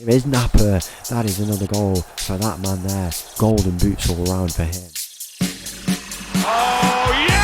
It is Napa. That is another goal for that man there. Golden boots all round for him. Oh, yeah!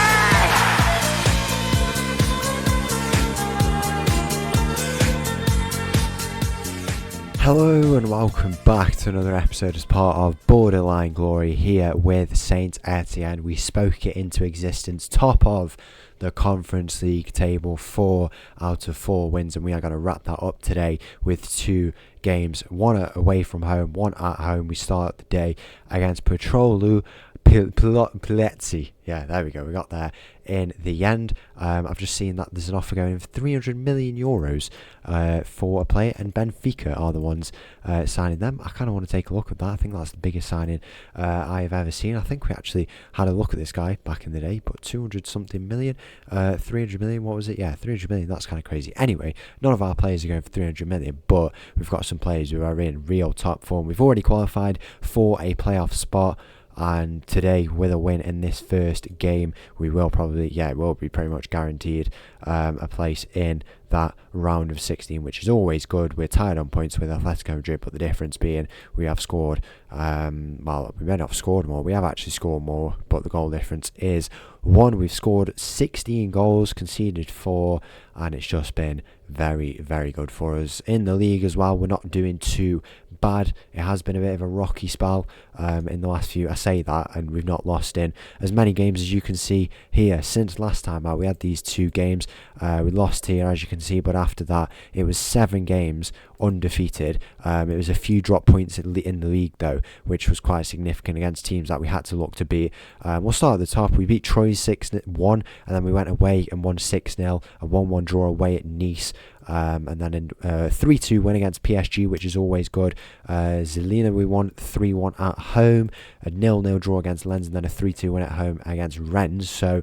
Hello and welcome back to another episode as part of Borderline Glory here with Saint Etienne. We spoke it into existence, top of the Conference League table, 4 out of 4 wins, and we are going to wrap that up today with 2 games, one away from home, one at home. We start the day against Petrolul. Pioiesti. Yeah, there we go. We got there in the end. I've just seen that there's an offer going for 300 million euros for a player, and Benfica are the ones signing them. I kind of want to take a look at that. I think that's the biggest signing I have ever seen. I think we actually had a look at this guy back in the day, but 200 something million, 300 million, what was it? Yeah, 300 million. That's kind of crazy. Anyway, none of our players are going for 300 million, but we've got some players who are in real top form. We've already qualified for a playoff spot. And today, with a win in this first game, we will probably, it will be pretty much guaranteed a place in that round of 16, which is always good. We're tied on points with Atletico Madrid, but the difference being we have scored, we may not have scored more, we have actually scored more, but the goal difference is 1. We've scored 16 goals, conceded 4, and it's just been very, very good for us. In the league as well, we're not doing too bad. It has been a bit of a rocky spell in the last few, I say that, and we've not lost in as many games as you can see here. Since last time out, we had these 2 games, we lost here as you can see, but after that it was 7 games undefeated. It was a few drop points in the league though, which was quite significant against teams that we had to look to beat. We'll start at the top. We beat Troyes 6-1, and then we went away and won 6-0, a 1-1 draw away at Nice. And then in 3-2 win against PSG, which is always good. Zelina we won 3-1 at home, a 0-0 draw against Lens, and then a 3-2 win at home against Rennes. So,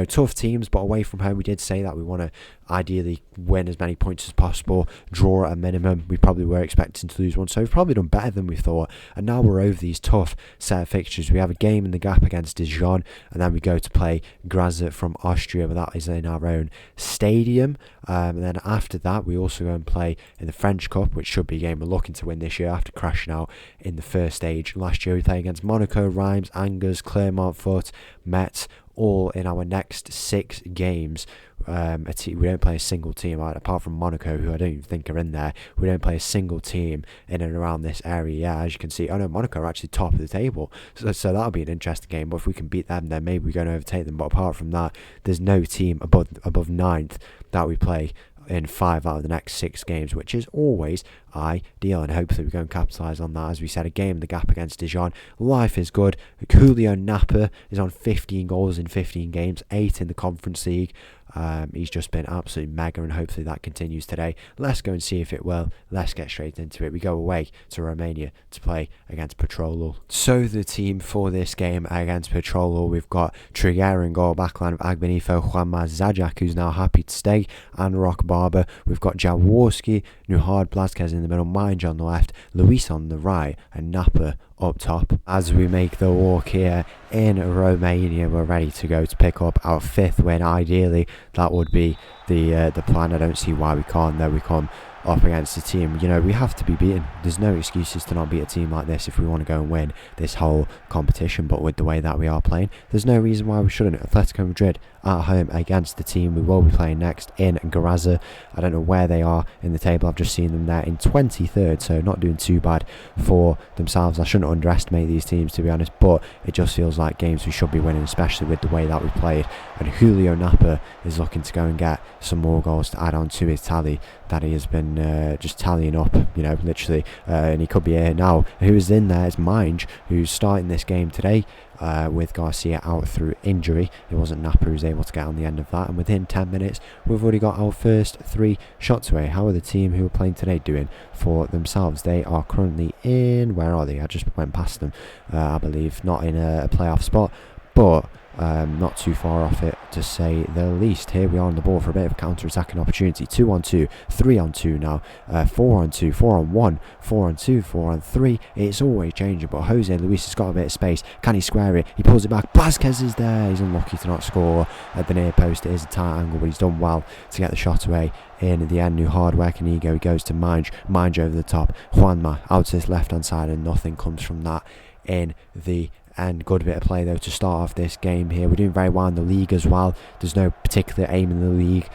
tough teams, but away from home we did say that we want to ideally win as many points as possible, draw at a minimum. We probably were expecting to lose one, so we've probably done better than we thought, and now we're over these tough set of fixtures. We have a game in the gap against Dijon, and then we go to play Grazer from Austria, but that is in our own stadium. And then after that we also go and play in the French Cup, which should be a game we're looking to win this year after crashing out in the first stage last year. We play against Monaco, Reims, Angers, Clermont-Foot, Metz, all in our next 6 games. We don't play a single team apart from Monaco, who I don't even think are in there. We don't play a single team in and around this area. Yeah, as you can see, Monaco are actually top of the table, so that'll be an interesting game. But if we can beat them, then maybe we're going to overtake them. But apart from that, there's no team above 9th that we play in 5 out of the next 6 games, which is always ideal, and hopefully we go and capitalise on that. As we said, a game in the gap against Dijon. Life is good. Julio Napa is on 15 goals in 15 games, 8 in the Conference League. He's just been absolutely mega, and hopefully that continues today. Let's go and see if it will. Let's get straight into it. We go away to Romania to play against Petrolul. So the team for this game against Petrolul, we've got Trigueros in goal, backline of Agbenifo, Juanma Zajak, who's now happy to stay, and Rock Barber. We've got Jaworski, Nuhard Blazquez in the middle, Mange on the left, Luis on the right, and Napa up top. As we make the walk here in Romania, we're ready to go to pick up our 5th win. Ideally that would be the plan. I don't see why we can't, though. We come up against a team, we have to be beaten. There's no excuses to not beat a team like this if we want to go and win this whole competition. But with the way that we are playing, there's no reason why we shouldn't. Atletico Madrid at home against the team we will be playing next in Grazer. I don't know where they are in the table. I've just seen them there in 23rd, so not doing too bad for themselves. I shouldn't underestimate these teams, to be honest, but it just feels like games we should be winning, especially with the way that we played. And Julio Napa is looking to go and get some more goals to add on to his tally that he has been just tallying up, literally, and he could be here now. Who is in there is Mange, who's starting this game today. With Garcia out through injury. It wasn't Napa who was able to get on the end of that, and within 10 minutes we've already got our first 3 shots away. How are the team who are playing today doing for themselves? They are currently in, where are they? I just went past them. I believe not in a playoff spot, but not too far off it, to say the least. Here we are on the ball for a bit of a counter-attacking opportunity. 2-on-2, 3-on-2 now, 4-on-2, 4-on-1, 4-on-2, 4-on-3. It's always changing, but Jose Luis has got a bit of space. Can he square it? He pulls it back. Vasquez is there. He's unlucky to not score at the near post. It is a tight angle, but he's done well to get the shot away. In at the end, new hard work and ego. He goes to Mange over the top. Juanma out to his left-hand side, and nothing comes from that in the end. Good bit of play though to start off this game here. We're doing very well in the league as well. There's no particular aim in the league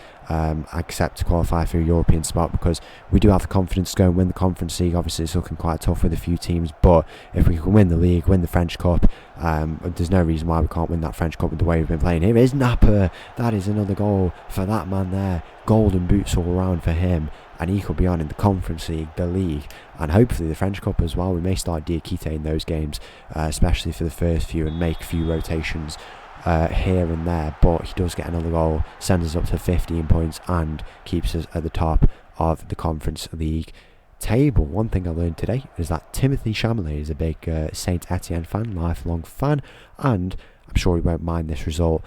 except to qualify for a European spot, because we do have the confidence to go and win the Conference League. Obviously it's looking quite tough with a few teams, but if we can win the league, win the French Cup, there's no reason why we can't win that French Cup with the way we've been playing. Here is Napper. That is another goal for that man there. Golden boots all around for him, and he could be on in the Conference League, the league, and hopefully the French Cup as well. We may start Diakite in those games, especially for the first few, and make a few rotations here and there. But he does get another goal, sends us up to 15 points, and keeps us at the top of the Conference League table. One thing I learned today is that Timothy Chamelet is a big Saint Etienne fan, lifelong fan, and I'm sure he won't mind this result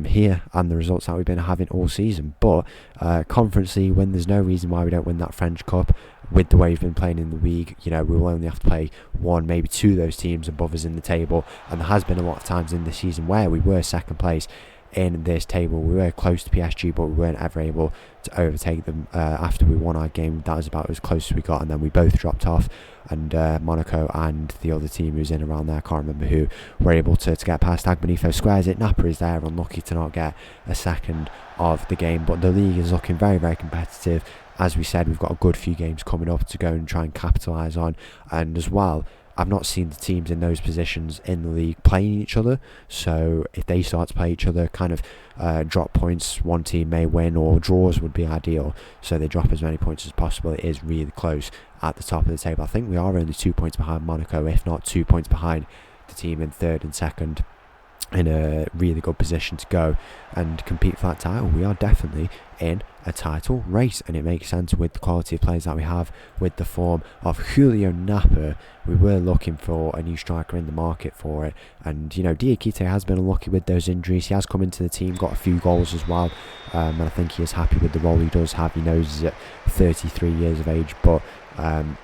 here and the results that we've been having all season. But Conference League win, there's no reason why we don't win that French Cup. With the way we've been playing in the league, you know, we will only have to play one, maybe two of those teams above us in the table, and there has been a lot of times in this season where we were second place in this table. We were close to PSG, but we weren't ever able to overtake them after we won our game. That was about as close as we got, and then we both dropped off, and Monaco and the other team who's in around there, I can't remember who, were able to get past. Agbenifo squares it. Napper is there, unlucky to not get a second of the game, but the league is looking very, very competitive. As we said, we've got a good few games coming up to go and try and capitalise on, and as well, I've not seen the teams in those positions in the league playing each other, so if they start to play each other, kind of drop points, one team may win, or draws would be ideal, so they drop as many points as possible. It is really close at the top of the table. I think we are only 2 points behind Monaco, if not 2 points behind the team in third and second, in a really good position to go and compete for that title. We are definitely in a title race, and it makes sense with the quality of players that we have, with the form of Julio Napper. We were looking for a new striker in the market for it, and you know, Diakite has been unlucky with those injuries. He has come into the team, got a few goals as well, and I think he is happy with the role he does have. He knows he's at 33 years of age, but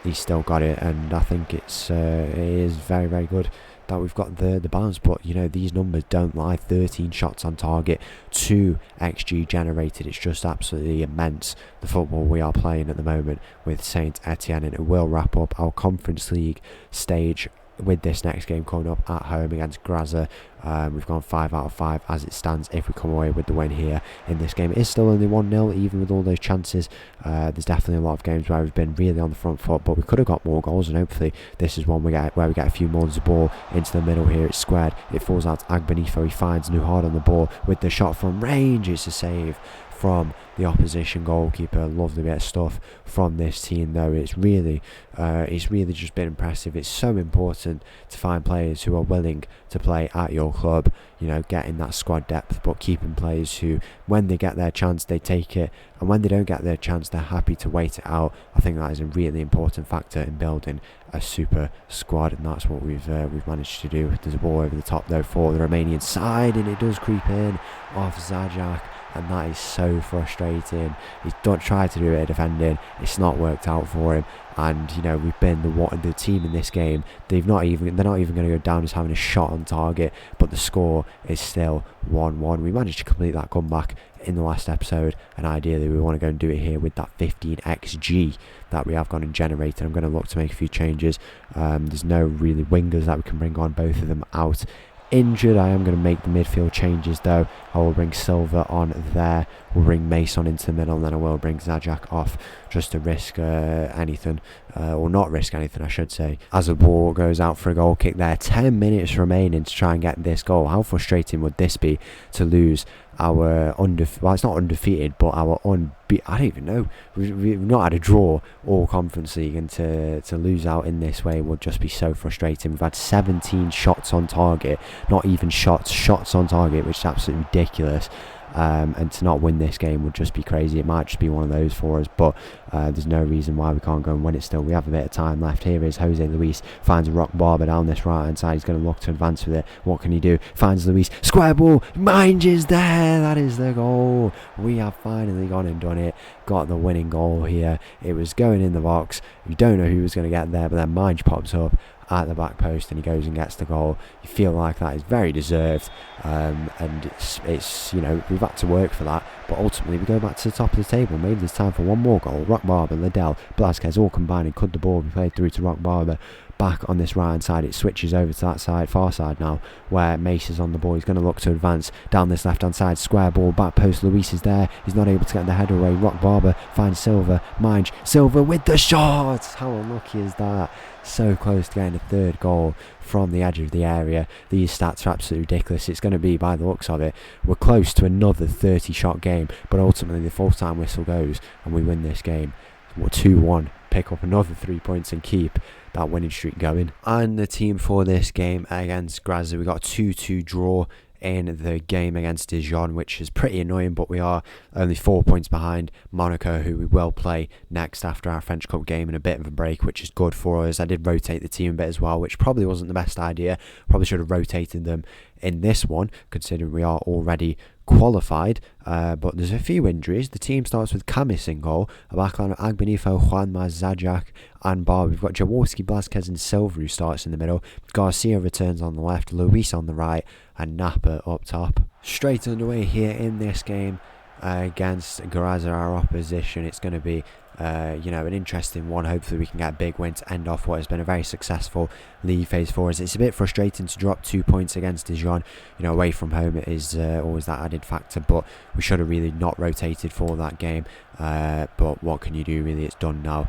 he's still got it, and I think it is very, very good that we've got the balance. But you know, these numbers don't lie. 13 shots on target, 2 XG generated. It's just absolutely immense, the football we are playing at the moment with Saint Etienne, and it will wrap up our Conference League stage with this next game coming up at home against Grazer. We've gone 5 out of 5 as it stands. If we come away with the win here in this game, it is still only 1-0 even with all those chances. There's definitely a lot of games where we've been really on the front foot, but we could have got more goals, and hopefully this is one where we get a few more of the ball into the middle here. It's squared, it falls out to Agbenifo. He finds Nuhard on the ball with the shot from range. It's a save from the opposition goalkeeper. Lovely bit of stuff from this team though. It's really just been impressive. It's so important to find players who are willing to play at your club, you know, getting that squad depth, but keeping players who, when they get their chance, they take it, and when they don't get their chance, they're happy to wait it out. I think that is a really important factor in building a super squad, and that's what we've managed to do. There's a ball over the top though for the Romanian side, and it does creep in off Zajac, and that is so frustrating. He's tried to do a bit of defending, it's not worked out for him, and you know, we've been the team in this game. They're not even going to go down as having a shot on target, but the score is still 1-1. We managed to complete that comeback in the last episode, and ideally we want to go and do it here with that 15 XG that we have gone and generated. I'm going to look to make a few changes. There's no really wingers that we can bring on, both of them out injured. I am going to make the midfield changes though. I will bring Silva on there, we'll bring Mace on into the middle, and then I will bring Zajac off just to risk anything, or not risk anything I should say, as the ball goes out for a goal kick there. 10 minutes remaining to try and get this goal. How frustrating would this be to lose our well, it's not undefeated, but our I don't even know, we've not had a draw all Conference League, and to lose out in this way would just be so frustrating. We've had 17 shots on target, not even shots on target, which is absolutely ridiculous, and to not win this game would just be crazy. It might just be one of those for us, but there's no reason why we can't go and win it still. We have a bit of time left. Here is Jose Luis, finds Rock Barber down this right hand side. He's going to look to advance with it. What can he do? Finds Luis, square ball, Minge is there. That is the goal. We have finally gone and done it. Got the winning goal here. It was going in the box. You don't know who was going to get there, but then Minge pops up at the back post and he goes and gets the goal. You feel like that is very deserved, and it's you know, we've had to work for that, but ultimately we go back to the top of the table. Maybe there's time for one more goal. Rock Barber, Liddell, Blasquez all combining. Could the ball be played through to Rock Barber? Back on this right hand side, it switches over to that side, far side now, where Mace is on the ball. He's going to look to advance down this left hand side, square ball, back post. Luis is there, he's not able to get the header away. Rock Barber finds Silva, Minge, Silva with the shot. How unlucky is that? So close to getting a third goal from the edge of the area. These stats are absolutely ridiculous. It's going to be, by the looks of it, we're close to another 30 shot game, but ultimately the full time whistle goes and we win this game. We're 2-1, pick up another 3 points and keep that winning streak going. And the team for this game against Grazer, we got a 2-2 draw in the game against Dijon, which is pretty annoying, but we are only 4 points behind Monaco, who we will play next after our French Cup game in a bit of a break, which is good for us. I did rotate the team a bit as well, which probably wasn't the best idea. Probably should have rotated them in this one, considering we are already qualified, but there's a few injuries. The team starts with Kamis in goal, a backline of Agbenifo, Juanma, Zajac and Bar. We've got Jaworski, Blasquez and Silva who starts in the middle. Garcia returns on the left, Luis on the right and Napa up top. Straight underway here in this game against Grazer, our opposition. It's going to be an interesting one. Hopefully we can get a big win to end off what has been a very successful league phase for us. It's a bit frustrating to drop 2 points against Dijon. Away from home it is always that added factor, but we should have really not rotated for that game, but what can you do really? It's done now.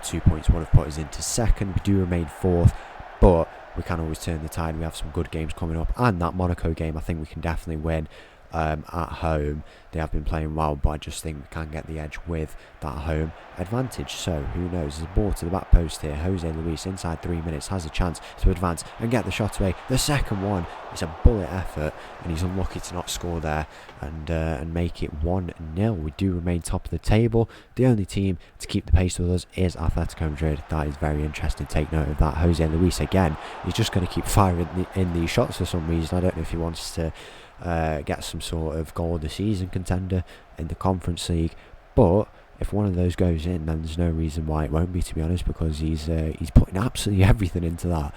2 points would have put us into second. We do remain fourth, but we can always turn the tide. We have some good games coming up, and that Monaco game I think we can definitely win. At home they have been playing well, but I just think we can get the edge with that home advantage. So who knows? There's a ball to the back post here. Jose Luis inside 3 minutes has a chance to advance and get the shot away. The second one is a bullet effort and he's unlucky to not score there and make it 1-0. We do remain top of the table. The only team to keep the pace with us is Atletico Madrid. That is very interesting. Take note of that. Jose Luis again, he's just going to keep firing in these shots for some reason. I don't know if he wants to get some sort of goal of the season contender in the Conference League, but if one of those goes in, then there's no reason why it won't be, to be honest, because he's putting absolutely everything into that,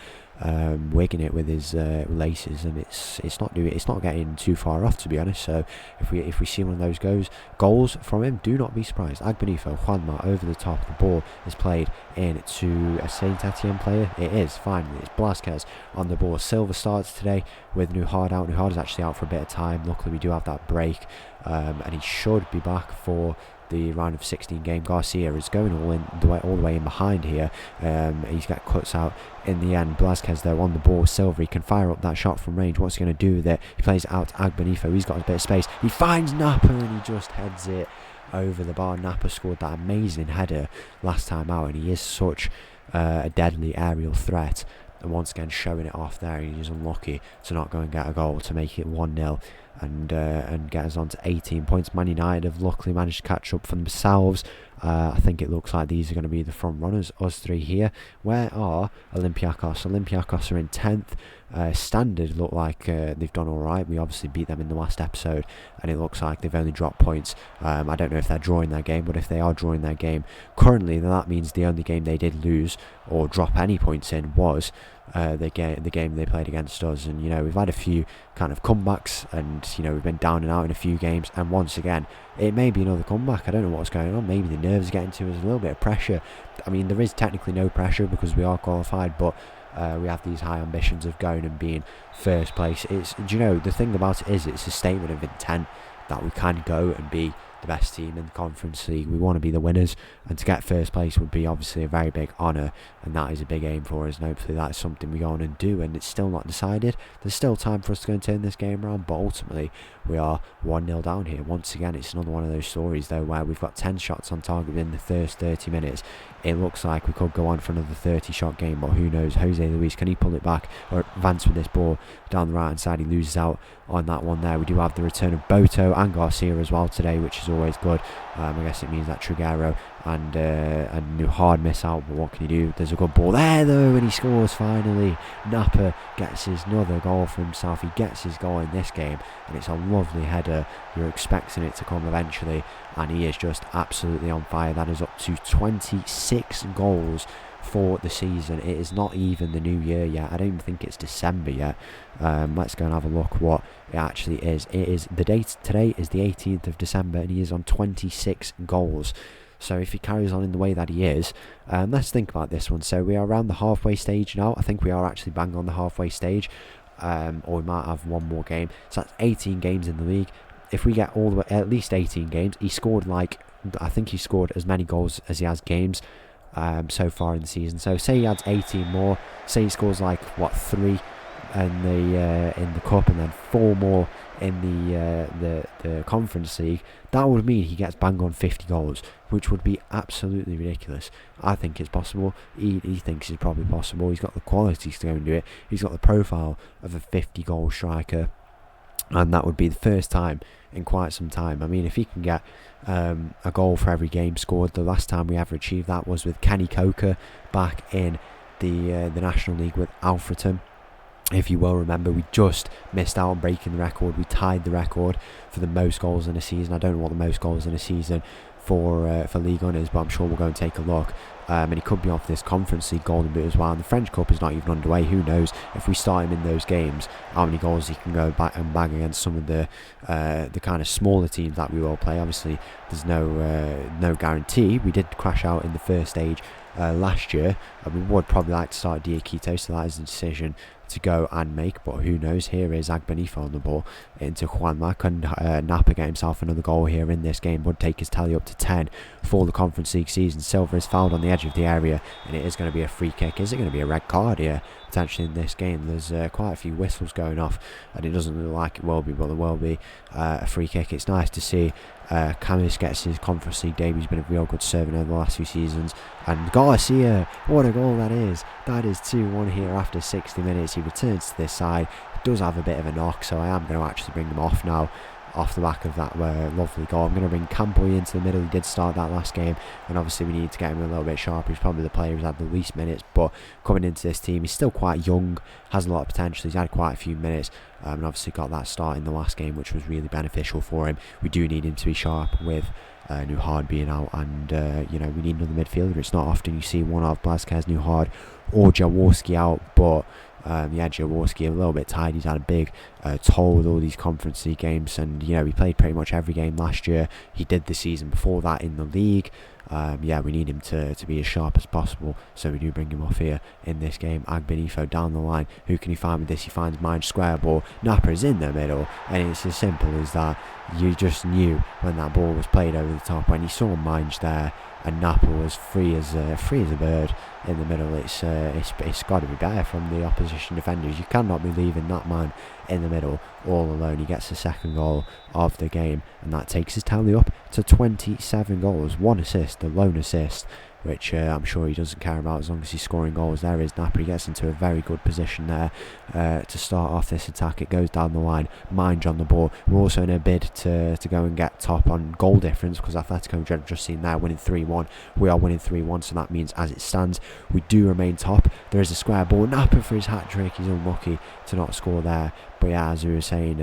wigging it with his laces, and it's not getting too far off, to be honest. So if we see one of those goals from him, do not be surprised. Agbenifo, Juanma over the top. The ball is played in to a St Etienne player. It is finally. It's Blasquez on the ball. Silva starts today with Nuhard out. Nuhard is actually out for a bit of time. Luckily we do have that break, and he should be back for the round of 16 game. Garcia is going all the way in behind here. He's got cuts out in the end. Blasquez there on the ball. Silva, he can fire up that shot from range. What's he going to do with it? He plays it out to Agbenifo. He's got a bit of space. He finds Napa and he just heads it over the bar. Napa scored that amazing header last time out, and he is such a deadly aerial threat. And once again showing it off there, he's unlucky to not go and get a goal to make it 1-0 and get us on to 18 points. Man United have luckily managed to catch up for themselves. I think it looks like these are going to be the front runners, us three here. Where are Olympiacos? Olympiacos are in 10th. Standard look like they've done alright. We obviously beat them in the last episode, and it looks like they've only dropped points. I don't know if they're drawing their game, but if they are drawing their game currently, then that means the only game they did lose or drop any points in was the game they played against us. And we've had a few kind of comebacks, and we've been down and out in a few games, and once again it may be another comeback. I don't know what's going on. Maybe the nerves are getting to us, a little bit of pressure. I mean, there is technically no pressure because we are qualified, but we have these high ambitions of going and being first place. The thing about it is, it's a statement of intent that we can go and be the best team in the Conference League. We want to be the winners, and to get first place would be obviously a very big honour, and that is a big aim for us, and hopefully that's something we go on and do. And it's still not decided. There's still time for us to go and turn this game around, but ultimately we are 1-0 down here. Once again, it's another one of those stories though where we've got 10 shots on target within the first 30 minutes. It looks like we could go on for another 30-shot game, but who knows? Jose Luis, can he pull it back or advance with this ball down the right hand side? He loses out on that one there. We do have the return of Boto and Garcia as well today, which is always good. I guess it means that Triguero and Nuhard miss out, but what can you do? There's a good ball there though, and he scores finally. Napa gets his another goal for himself. He gets his goal in this game, and it's a lovely header. You're expecting it to come eventually, and he is just absolutely on fire. That is up to 26 goals for the season. It is not even the new year yet. I don't even think it's December yet. Let's go and have a look what it actually is. It is the date today is the 18th of December, and he is on 26 goals. So if he carries on in the way that he is, let's think about this one. So we are around the halfway stage now. I think we are actually bang on the halfway stage, or we might have one more game. So that's 18 games in the league. If we get all the way, at least 18 games, he scored I think he scored as many goals as he has games so far in the season. So say he adds 18 more, say he scores 3 in the cup, and then 4 more in the Conference League. That would mean he gets bang on 50 goals, which would be absolutely ridiculous. I think it's possible. He thinks it's probably possible. He's got the qualities to go and do it. He's got the profile of a 50-goal striker, and that would be the first time in quite some time. I mean, if he can get a goal for every game scored, the last time we ever achieved that was with Kenny Coker back in the National League with Alfreton. If you will remember, we just missed out on breaking the record. We tied the record for the most goals in a season. I don't know what the most goals in a season for Ligue 1 is, but I'm sure we'll go and take a look. And he could be off this Conference League Golden Boot as well. And the French Cup is not even underway. Who knows if we start him in those games, how many goals he can go back and bag against some of the kind of smaller teams that we will play. Obviously, there's no guarantee. We did crash out in the first stage last year, and we would probably like to start Diakito, so that is the decision to go and make, but who knows. Here is Agbenifo on the ball into Juanma. Can Napa get himself another goal here in this game? Would take his tally up to 10 for the Conference League season. Silva is fouled on the edge of the area, and it is going to be a free kick. Is it going to be a red card here potentially in this game? There's quite a few whistles going off, and it doesn't look like it will be, but there will be a free kick. It's nice to see Camis gets his Conference League debut. He's been a real good servant over the last few seasons. And Garcia, what a goal that is. That is 2-1 here after 60 minutes. He returns to this side. Does have a bit of a knock, so I am going to actually bring him off now, off the back of that lovely goal. I'm going to bring Campoy into the middle. He did start that last game, and obviously we need to get him a little bit sharper. He's probably the player who's had the least minutes, but coming into this team, he's still quite young, has a lot of potential. He's had quite a few minutes, and obviously got that start in the last game, which was really beneficial for him. We do need him to be sharp with Nuhard being out, and we need another midfielder. It's not often you see one of Blazquez, Nuhard or Jaworski out, but Jaworski a little bit tired. He's had a big toll with all these Conference League games, and he played pretty much every game last year. He did the season before that in the league. We need him to be as sharp as possible, so we do bring him off here in this game. Agbenifo down the line. Who can he find with this? He finds Minge square ball. Napa is in the middle, and it's as simple as that. You just knew when that ball was played over the top, when you saw Minge there, and Napa was free as a bird in the middle. It's got to be better from the opposition defenders. You cannot be leaving that man in the middle all alone. He gets the second goal of the game, and that takes his tally up to 27 goals, 1 assist, the lone assist, which I'm sure he doesn't care about as long as he's scoring goals. There is Napa. He gets into a very good position there to start off this attack. It goes down the line. Minge on the ball. We're also in a bid to go and get top on goal difference, because Atletico Madrid have just seen there winning 3-1. We are winning 3-1, so that means as it stands, we do remain top. There is a square ball. Napa for his hat-trick. He's unlucky to not score there. But yeah, as we were saying,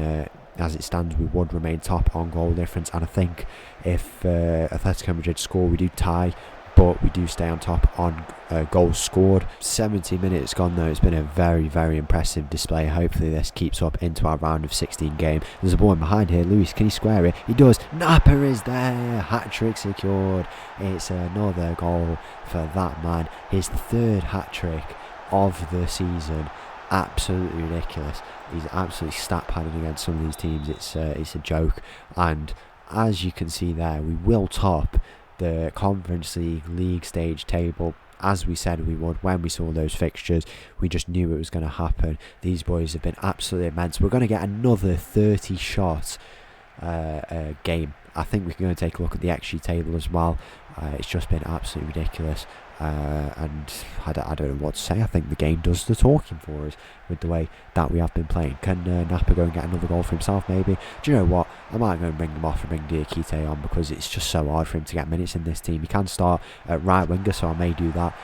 as it stands, we would remain top on goal difference, and I think if Atletico Madrid score, we do tie, but we do stay on top on goals scored. 70 minutes gone though. It's been a very, very impressive display. Hopefully this keeps up into our round of 16 game. There's a ball in behind here. Luis, can he square it? He does. Napa is there. Hat-trick secured. It's another goal for that man. His third hat-trick of the season. Absolutely ridiculous. He's absolutely stat padded against some of these teams. It's a joke, and as you can see there, we will top the Conference League stage table, as we said we would when we saw those fixtures. We just knew it was going to happen. These boys have been absolutely immense. We're going to get another 30 shot game. I think we're going to take a look at the XG table as well. It's just been absolutely ridiculous. And I don't know what to say. I think the game does the talking for us with the way that we have been playing. Can Napa go and get another goal for himself maybe? Do you know what? I might go and bring him off and bring Diakite on, because it's just so hard for him to get minutes in this team. He can start at right winger, so I may do that.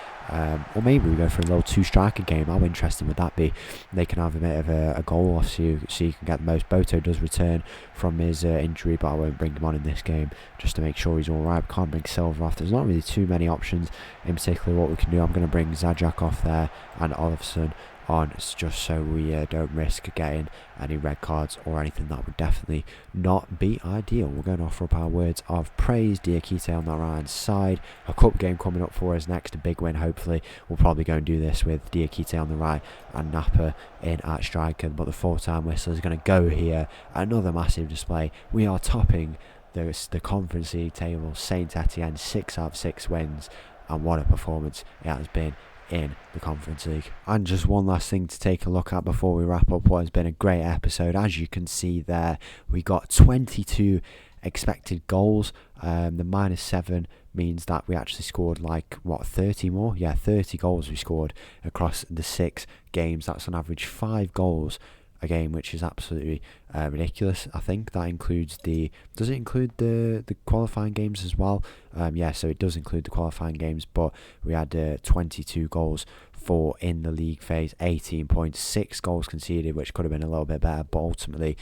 Or maybe we go for a little two-striker game. How interesting would that be? They can have a bit of a goal off, so you can get the most. Boto does return from his injury, but I won't bring him on in this game just to make sure he's alright. We can't bring Silver off. There's not really too many options in particular what we can do. I'm going to bring Zajac off there and Olafsson on, just so we don't risk getting any red cards or anything. That would definitely not be ideal. We're going to offer up our words of praise. Diakite on the right hand side. A cup game coming up for us next, a big win hopefully. We'll probably go and do this with Diakite on the right and Napa in at striker, but the full-time whistle is going to go here. Another massive display. We are topping the Conference League table. Saint Etienne, 6 out of 6 wins, and what a performance it has been in the Conference League. And just one last thing to take a look at before we wrap up what has been a great episode. As you can see there, we got 22 expected goals. The -7 means that we actually scored 30 more? Yeah, 30 goals we scored across the 6 games. That's on average 5 goals a game, which is absolutely ridiculous. I think that includes does it include the qualifying games as well? Yeah, so it does include the qualifying games, but we had 22 goals for in the league phase, 18 points, 6 goals conceded, which could have been a little bit better, but ultimately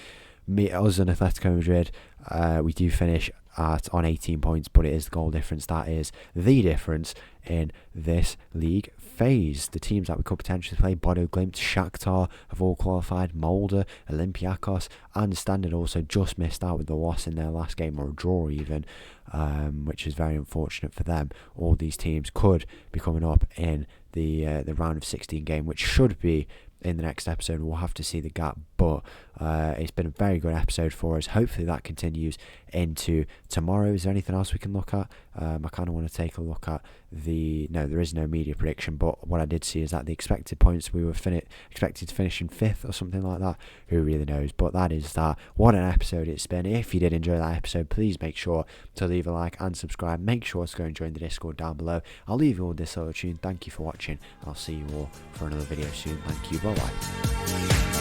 us and Atletico Madrid, we do finish on 18 points, but it is the goal difference that is the difference in this league phase. The teams that we could potentially play, Bodo Glimt, Shakhtar have all qualified, Molde, Olympiacos, and Standard also just missed out with the loss in their last game, or a draw even, which is very unfortunate for them. All these teams could be coming up in the round of 16 game, which should be in the next episode. We'll have to see the gap, but it's been a very good episode for us. Hopefully that continues into tomorrow. Is there anything else we can look at? I kind of want to take a look at no, there is no media prediction, but what I did see is that the expected points, we were expected to finish in 5th or something like that. Who really knows? But that is that. What an episode it's been. If you did enjoy that episode, please make sure to leave a like and subscribe. Make sure to go and join the Discord down below. I'll leave you all this little tune. Thank you for watching. I'll see you all for another video soon. Thank you. Bye bye.